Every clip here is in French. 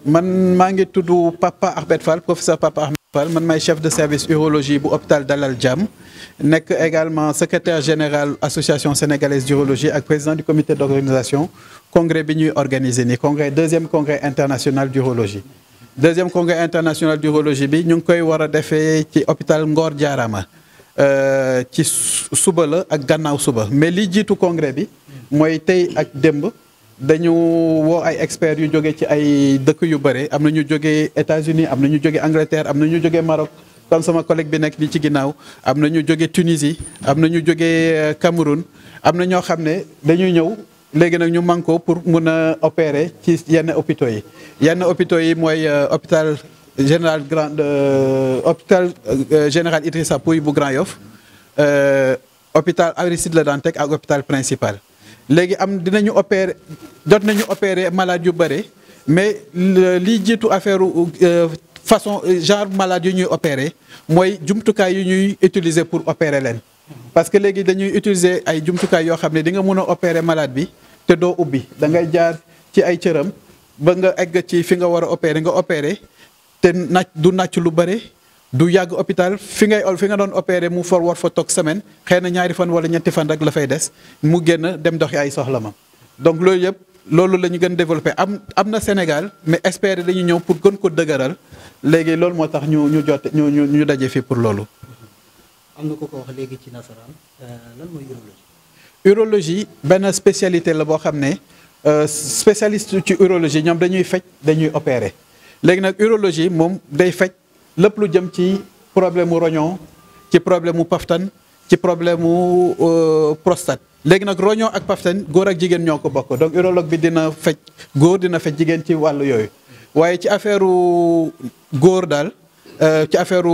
man maa ngi tudd Papa Ahmed Fall, professeur Papa Ahmed Fall, man maay chef de service urologie bu hôpital Dalal Jamm, nekk également secrétaire général association sénégalaise d'urologie ak président du comité d'organisation congrès bi ñuy organiser ni deuxième congrès international d'urologie. Deuxième congrès international d'urologie bi ñu ngi koy war a defee ci hôpital Ngor Diarama ci suba la ak gannaaw suba, mais li jiitu congrès bi mooy tey ak démb dañu woo ay experts yu jóge ci ay dëkk yu bëre, am na ñu jógee États-Unis, am na ñu jóge Angleterre, am na ñu jóge Maroc comme sama collègue bi nekk ni ci ginnaaw, am na ñu jóge Tunisie, am na ñu jóge Cameroun, am na ñoo xam ne dañuy ñëw léegi nag ñu manko pour mun a opérer ci yenn hôpitaux yi. Yenn hôpitaux yi mooy hôpital général général Idrissa Pouye bu Grand Yoff, hôpital Aristide Le Dantec ak hôpital principal. Léegi dinañu opérer jot nañu opérer malade yu bëre, mais li jiitu affaire façon genre malade yu ñuy opérer mooy jumtukaay yu ñuy utiliser pour opérer leen. Parce que léegi dañuy utiliser ay jumtukaay yoo xam ne di nga mën a opérer malade bi te doo ubbi, da ngay jaar ci ay cëram ba nga egg ci fi nga war a opérer nga opérer te du nàcc lu bëre, du yàgg hôpital fi nga doon opérer mu war fa toog semaine, xëy na ñaari fan wala ñetti fan rek la fay des mu génn dem doxi ay soxla ma. Donc loolu yëpp loolu la ñu gën développer am na Sénégal, mais experts dañu ñëw pour gën ko dëgëral. Léegi loolu moo tax ñu daje fii pour loolu. am na ko wax léegi ci nasaraan lan mooy urologie. Urologie benn spécialité la boo xam ne spécialiste ci urologie ñoom dañuy faj dañuy opérer. Léegi nag urologie moom day faj lépp lu jëm ci problème mu rognon, ci problème mu paftan, ci problème mu prostate. Léegi nag rognon ak paftan góor ak jigéen ñoo ko bokk, donc urologue bi dina faj góor dina faj jigéen ci wàllu yooyu. waaye ci affaire góor daal ci affaire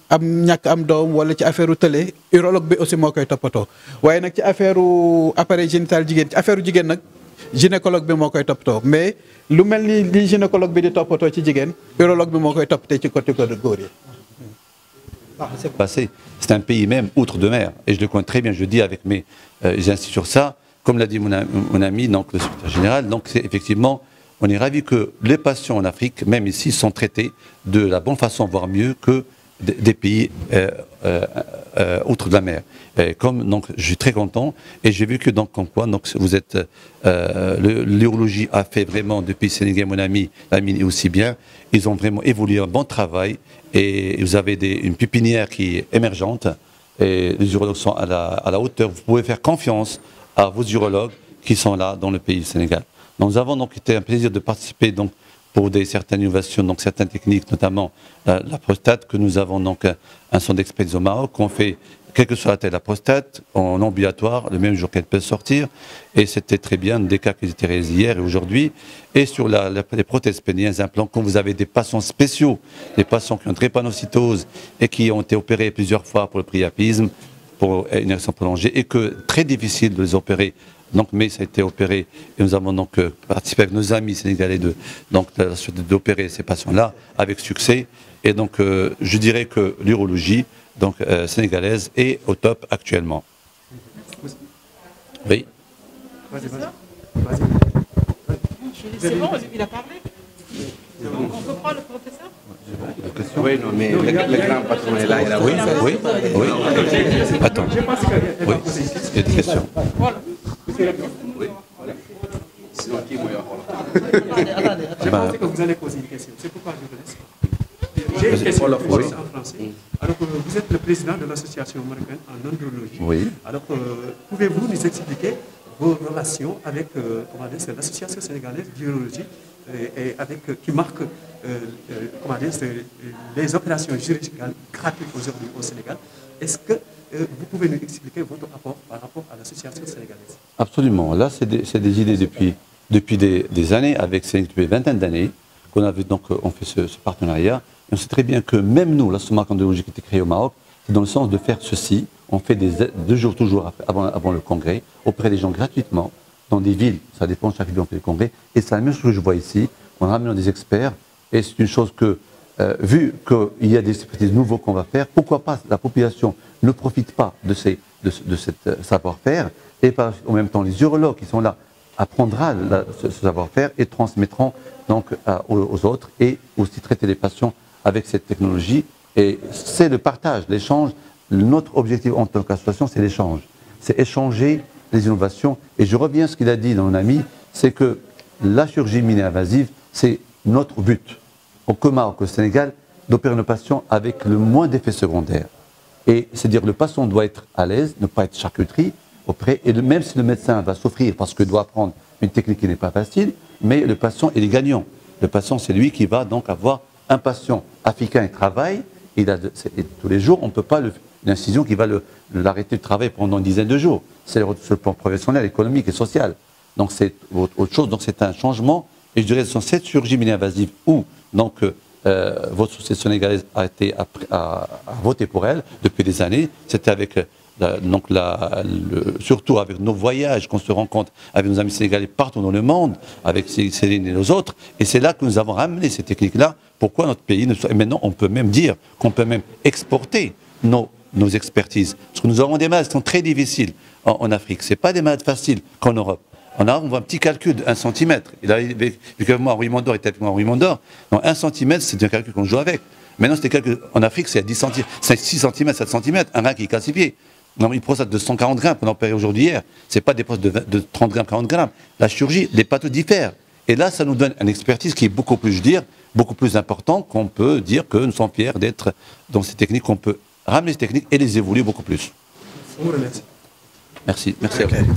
am ñàkk am doom wala ci affaire tële urologue bi aussi moo koy toppatoo. Waaye nag ci affaire appareil génital jigéen ci affaire jigéen nag gynécologue bi moo koy toppatoo, mais lu mel ni li gynécologue bi di toppatoo ci jigéen urologue bi moo koy toppatee ci côté góor yi. C'est un pays même outre-de-mer, et je le connais très bien, je dis avec mes instituts sur ça, comme l'a dit mon ami, donc, le secrétaire général, donc c'est effectivement, on est ravis que les patients en Afrique, même ici, sont traités de la bonne façon, voire mieux que des pays outre de la mer. Donc, je suis très content, et j'ai vu que donc, comme quoi, donc, vous êtes, l'urologie a fait vraiment, depuis Sénégal, mon ami, Lamine aussi bien, ils ont vraiment évolué un bon travail, et vous avez une pépinière qui est émergente, et les urologues sont à la hauteur. Vous pouvez faire confiance à vos urologues qui sont là dans le pays du Sénégal. Donc, nous avons donc été un plaisir de participer donc, pour certaines innovations, donc certaines techniques, notamment la prostate, que nous avons donc un centre d'expertise au Maroc, qu'on fait, quelle que soit la taille de la prostate, en ambulatoire, le même jour qu'elle peut sortir. Et c'était très bien, des cas qui étaient réalisés hier et aujourd'hui. Et sur les prothèses péniennes, les implants, quand vous avez des patients spéciaux, des patients qui ont une drépanocytose et qui ont été opérés plusieurs fois pour le priapisme, pour une érection prolongée, et que très difficile de les opérer. Donc, mais ça a été opéré et nous avons donc participé avec nos amis sénégalais d'opérer ces patients-là avec succès. Et donc, je dirais que l'urologie donc sénégalaise est au top actuellement. Oui. C'est bon, il a parlé. On peut prendre le professeur. Oui, non, mais le grand patron est là. Oui, oui, oui. Attends. Oui, il y a des questions. Voilà. Oui, voilà. Sinon, qui m'a Je pensais que vous allez poser une question. C'est pourquoi je vous laisse. J'ai une question en français. Alors, vous êtes le président de l'association marocaine en andrologie. Oui. Alors, pouvez-vous nous expliquer vos relations avec l'association sénégalaise d'urologie et avec, qui marque les opérations chirurgicales gratuites aujourd'hui au Sénégal? Est-ce que vous pouvez nous expliquer votre rapport par rapport à l'association sénégalaise? Absolument. Là, c'est des idées depuis des années, depuis une vingtaine d'années, qu'on avait donc on fait ce partenariat. Et on sait très bien que même nous, l'association andrologie qui a été créée au Maroc, c'est dans le sens de faire ceci. On fait 2 jours toujours avant le congrès, auprès des gens gratuitement, dans des villes. Ça dépend, chaque ville on fait le congrès. Et c'est la même chose que je vois ici. On ramène des experts. Et c'est une chose que, vu qu'il y a des expertises nouveaux qu'on va faire, pourquoi pas la population ne profite pas de cette savoir-faire. Et en même temps, les urologues qui sont là, apprendra ce savoir-faire et transmettront donc aux autres, et aussi traiter les patients avec cette technologie. Et c'est le partage, l'échange. Notre objectif en tant qu'association, c'est l'échange. C'est échanger les innovations. Et je reviens à ce qu'il a dit, mon ami, c'est que la chirurgie mini-invasive, c'est notre but, au Maroc, au Sénégal, d'opérer nos patients avec le moins d'effets secondaires. Et c'est-à-dire le patient doit être à l'aise, ne pas être charcuterie, et même si le médecin va souffrir parce qu'il doit apprendre une technique qui n'est pas facile, mais le patient, il est gagnant. Le patient, c'est lui qui va donc avoir un patient africain qui travaille, et tous les jours, on ne peut pas une incision qui va l'arrêter de travailler pendant une dizaine de jours. C'est sur le plan professionnel, économique et social. Donc c'est autre chose, donc c'est un changement. Et je dirais que cette chirurgie mini-invasive où donc, votre société sénégalaise a voté pour elle depuis des années, c'était avec surtout avec nos voyages qu'on se rencontre avec nos amis sénégalais partout dans le monde, avec Céline et nos autres, et c'est là que nous avons ramené ces techniques-là. Pourquoi notre pays et maintenant on peut même dire qu'on peut même exporter nos expertises, parce que nous avons des malades qui sont très difficiles en Afrique. C'est pas des malades faciles qu'en Europe. On voit un petit calcul de 1 cm. Il a vécu avec moi à Ruimondor, il était avec moi à Ruimondor. Donc 1 cm, c'est un calcul qu'on joue avec. Maintenant, c'est des calculs en Afrique, c'est 10 cm, c'est 6 cm, 7 cm, un rein qui est calcifié. Non, une prostate de 140 grammes qu'on a opéré aujourd'hui hier, c'est pas des prostates de 30 grammes, 40 grammes. La chirurgie, les pathos diffèrent. Et là, ça nous donne une expertise qui est beaucoup plus, beaucoup plus importante, qu'on peut dire que nous sommes fiers d'être dans ces techniques, qu'on peut ramener ces techniques et les évoluer beaucoup plus. On vous remercie. Merci à vous.